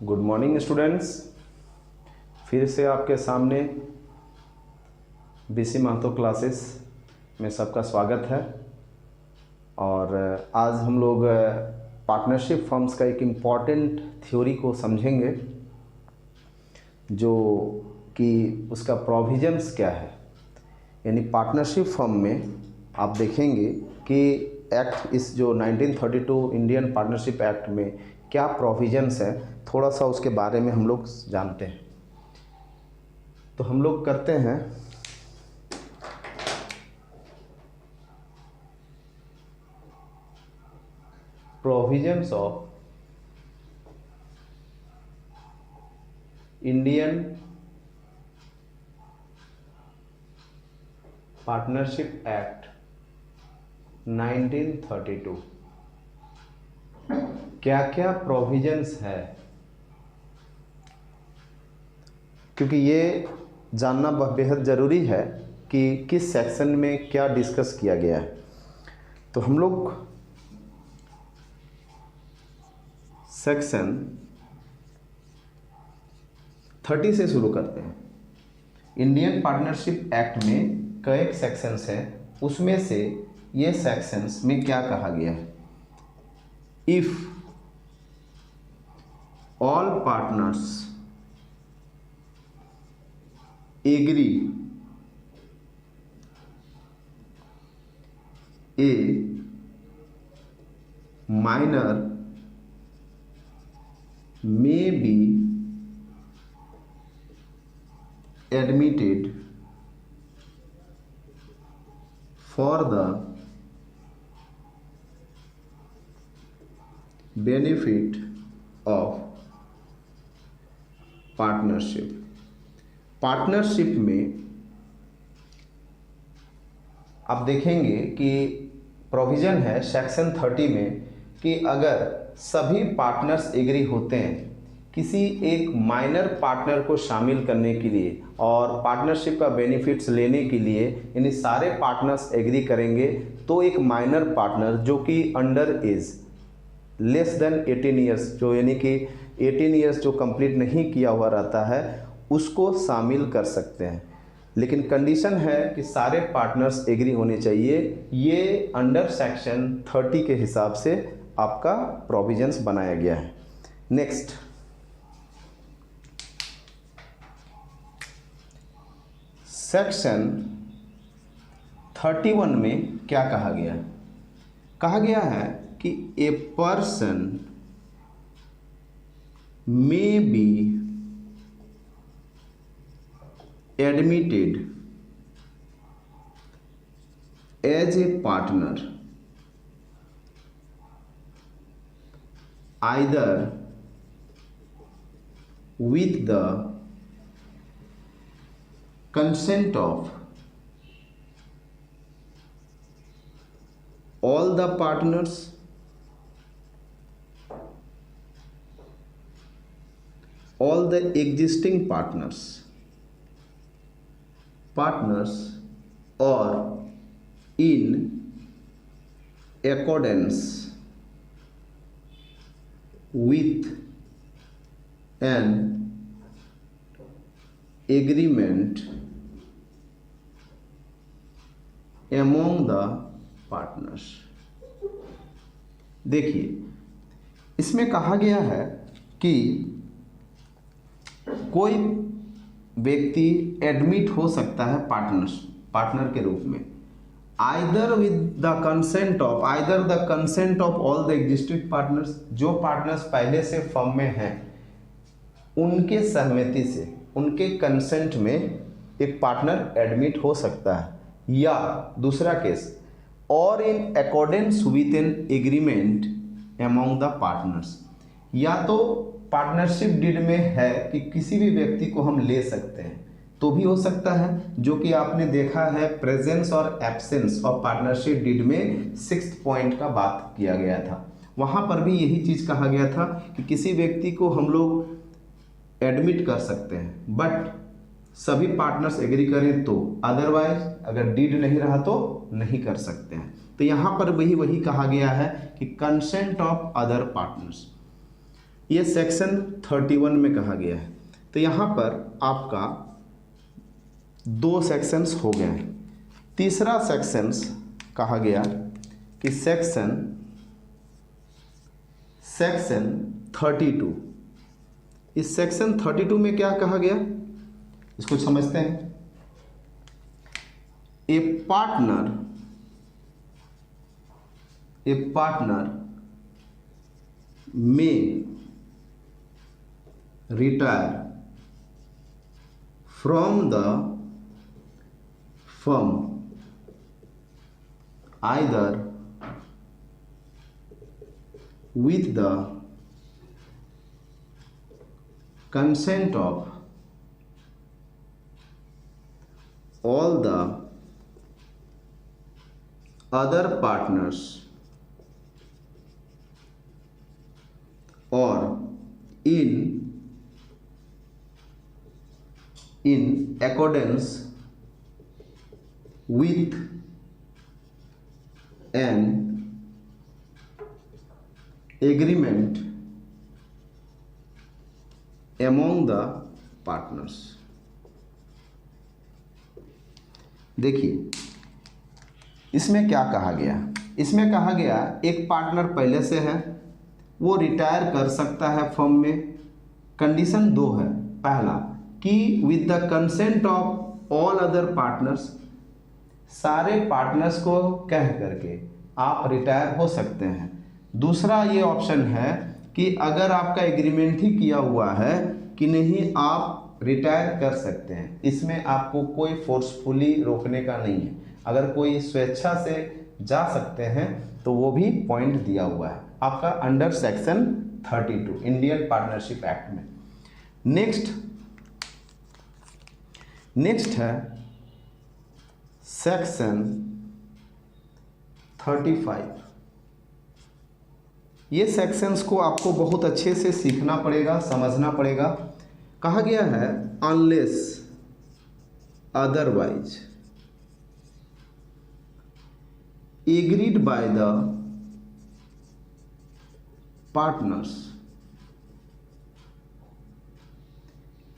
Good morning students. फिर से आपके सामने बीसी महतो क्लासेस में सबका स्वागत है। और आज हम लोग पार्टनरशिप फर्म्स का एक इम्पॉर्टेंट थ्योरी को समझेंगे, जो कि उसका प्रोविजंस क्या है। यानी पार्टनरशिप फर्म में आप देखेंगे कि एक्ट इस जो 1932 इंडियन पार्टनरशिप एक्ट में क्या प्रोविजंस है, थोड़ा सा उसके बारे में हम लोग जानते हैं। तो हम लोग करते हैं provisions of Indian partnership act 1932। क्या क्या प्रोविजंस है, क्योंकि ये जानना बेहद ज़रूरी है कि किस सेक्शन में क्या डिस्कस किया गया है। तो हम लोग सेक्शन 30 से शुरू करते हैं। इंडियन पार्टनरशिप एक्ट में कई सेक्शंस हैं, उसमें से ये सेक्शंस में क्या कहा गया है। If all partners agree a minor may be admitted for the benefit of partnership. Partnership में आप देखेंगे कि प्रोविज़न है सेक्शन 30 में कि अगर सभी पार्टनर्स एग्री होते हैं किसी एक माइनर पार्टनर को शामिल करने के लिए और पार्टनरशिप का बेनिफिट्स लेने के लिए, यानी सारे पार्टनर्स एग्री करेंगे, तो एक माइनर पार्टनर जो कि under as less than 18 years, जो यानी कि 18 ईयर्स जो कंप्लीट नहीं किया हुआ रहता है, उसको शामिल कर सकते हैं। लेकिन कंडीशन है कि सारे पार्टनर्स एग्री होने चाहिए। ये अंडर सेक्शन 30 के हिसाब से आपका प्रोविजंस बनाया गया है। नेक्स्ट, सेक्शन 31 में क्या कहा गया? कहा गया है कि a person may be admitted as a partner either with the consent of all the partners all the existing partners or in accordance with an agreement among the partners। देखिए, इसमें कहा गया है कि कोई व्यक्ति एडमिट हो सकता है पार्टनर के रूप में either with the consent of all the existing partners. जो पार्टनर्स पहले से फर्म में हैं उनके सहमति से, उनके कंसेंट में एक पार्टनर एडमिट हो सकता है, या दूसरा केस और in accordance with an agreement among the partners. या तो पार्टनरशिप डीड में है कि किसी भी व्यक्ति को हम ले सकते हैं, तो भी हो सकता है, जो कि आपने देखा है प्रेजेंस और एब्सेंस ऑफ पार्टनरशिप डीड में 6th पॉइंट का बात किया गया था। वहाँ पर भी यही चीज़ कहा गया था कि किसी व्यक्ति को हम लोग एडमिट कर सकते हैं, बट सभी पार्टनर्स एग्री करें तो, अदरवाइज अगर डीड नहीं रहा तो नहीं कर सकते हैं। तो यहाँ पर वही कहा गया है कि कंसेंट ऑफ अदर पार्टनर्स। ये सेक्शन 31 में कहा गया है। तो यहाँ पर आपका 2 सेक्शंस हो गए हैं। तीसरा सेक्शंस कहा गया कि सेक्शन 32। इस सेक्शन 32 में क्या कहा गया, इसको समझते हैं। ए पार्टनर में retire from the firm either with the consent of all the other partners or in accordance with an agreement among the partners। देखिए इसमें क्या कहा गया, इसमें कहा गया एक पार्टनर पहले से है, वो रिटायर कर सकता है फर्म में। कंडीशन 2 है, पहला कि with the consent of all other partners, सारे पार्टनर्स को कह करके आप रिटायर हो सकते हैं। दूसरा ये ऑप्शन है कि अगर आपका एग्रीमेंट ही किया हुआ है कि नहीं आप रिटायर कर सकते हैं, इसमें आपको कोई फोर्सफुली रोकने का नहीं है। अगर कोई स्वेच्छा से जा सकते हैं तो वो भी पॉइंट दिया हुआ है आपका under section 32 Indian partnership act में। नेक्स्ट है सेक्शन 35। ये सेक्शंस को आपको बहुत अच्छे से सीखना पड़ेगा, समझना पड़ेगा। कहा गया है unless otherwise agreed by the partners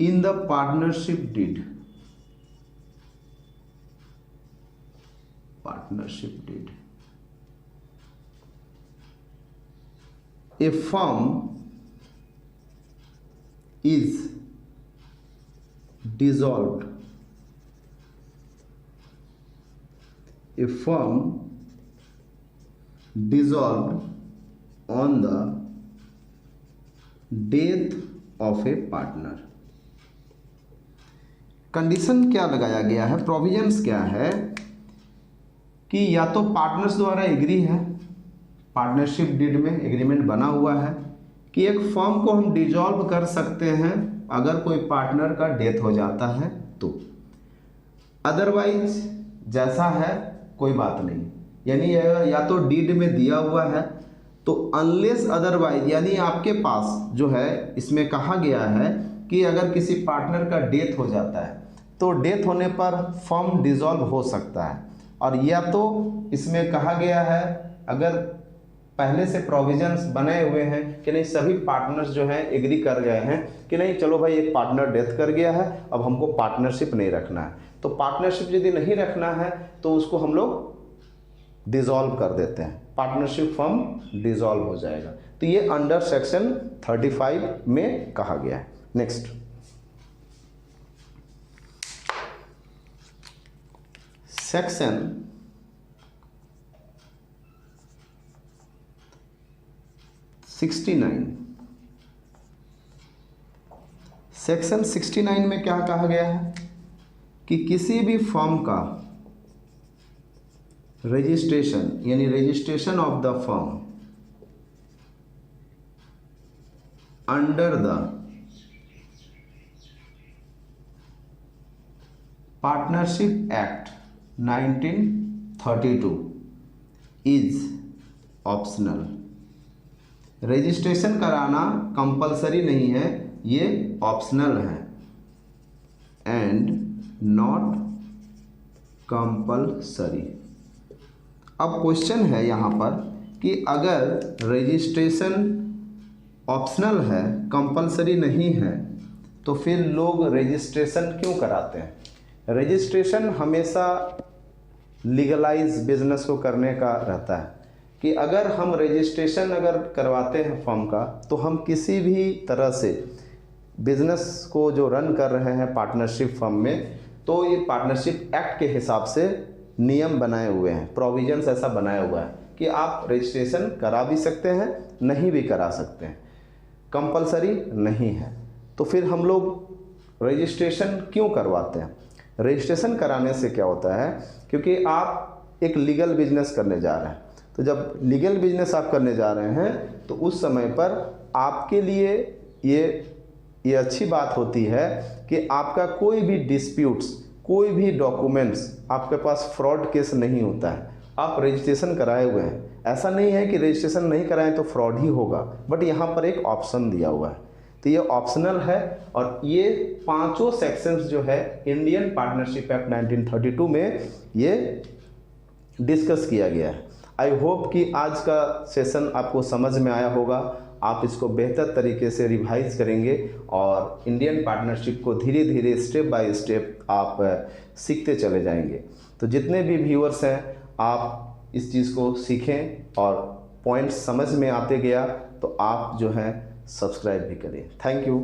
in the partnership deed, a firm is dissolved, on the death of a partner। Condition क्या लगाया गया है, प्रोविजंस क्या है कि या तो पार्टनर्स द्वारा एग्री है, पार्टनरशिप डीड में एग्रीमेंट बना हुआ है कि एक फर्म को हम डिसॉल्व कर सकते हैं अगर कोई पार्टनर का डेथ हो जाता है तो। अदरवाइज जैसा है कोई बात नहीं, यानी या तो डीड में दिया हुआ है तो अनलेस अदरवाइज, यानी आपके पास जो है इसमें कहा गया है कि अगर किसी पार्टनर का डेथ हो जाता है तो डेथ होने पर फर्म डिसॉल्व हो सकता है। और या तो इसमें कहा गया है अगर पहले से प्रोविजंस बने हुए हैं कि नहीं सभी पार्टनर्स जो हैं एग्री कर गए हैं कि नहीं चलो भाई एक पार्टनर डेथ कर गया है, अब हमको पार्टनरशिप नहीं रखना है, तो पार्टनरशिप यदि नहीं रखना है तो उसको हम लोग डिसॉल्व कर देते हैं, पार्टनरशिप फर्म डिसॉल्व हो जाएगा। तो ये अंडर सेक्शन 35 में कहा गया है। Next section 69। सेक्शन 69 में क्या कहा गया है कि किसी भी फर्म का रजिस्ट्रेशन, यानी registration of the firm under the partnership act 1932 is optional. Registration कराना कंपलसरी नहीं है, ये ऑप्शनल है एंड नॉट कंपलसरी। अब क्वेश्चन है यहाँ पर कि अगर रजिस्ट्रेशन ऑप्शनल है, कंपलसरी नहीं है, तो फिर लोग रजिस्ट्रेशन क्यों कराते हैं? रजिस्ट्रेशन हमेशा लीगलाइज बिजनेस को करने का रहता है कि अगर हम रजिस्ट्रेशन अगर करवाते हैं फर्म का, तो हम किसी भी तरह से बिजनेस को जो रन कर रहे हैं पार्टनरशिप फर्म में, तो ये पार्टनरशिप एक्ट के हिसाब से नियम बनाए हुए हैं, प्रोविजंस ऐसा बनाया हुआ है कि आप रजिस्ट्रेशन करा भी सकते हैं, नहीं भी करा सकते हैं, कंपलसरी नहीं है। तो फिर हम लोग रजिस्ट्रेशन क्यों करवाते हैं? रजिस्ट्रेशन कराने से क्या होता है, क्योंकि आप एक लीगल बिजनेस करने जा रहे हैं, तो जब लीगल बिजनेस आप करने जा रहे हैं तो उस समय पर आपके लिए ये अच्छी बात होती है कि आपका कोई भी डिस्प्यूट्स, कोई भी डॉक्यूमेंट्स, आपके पास फ्रॉड केस नहीं होता है। आप रजिस्ट्रेशन कराए हुए हैं, ऐसा नहीं है कि रजिस्ट्रेशन नहीं कराएं तो फ्रॉड ही होगा, बट यहाँ पर एक ऑप्शन दिया हुआ है, तो ये ऑप्शनल है। और ये पांचों सेक्शंस जो है इंडियन पार्टनरशिप एक्ट 1932 में ये डिस्कस किया गया है। आई होप कि आज का सेशन आपको समझ में आया होगा, आप इसको बेहतर तरीके से रिवाइज करेंगे और इंडियन पार्टनरशिप को धीरे धीरे स्टेप बाय स्टेप आप सीखते चले जाएंगे। तो जितने भी व्यूअर्स हैं, आप इस चीज़ को सीखें और पॉइंट्स समझ में आते गया तो आप जो है सब्सक्राइब भी करें। Thank you.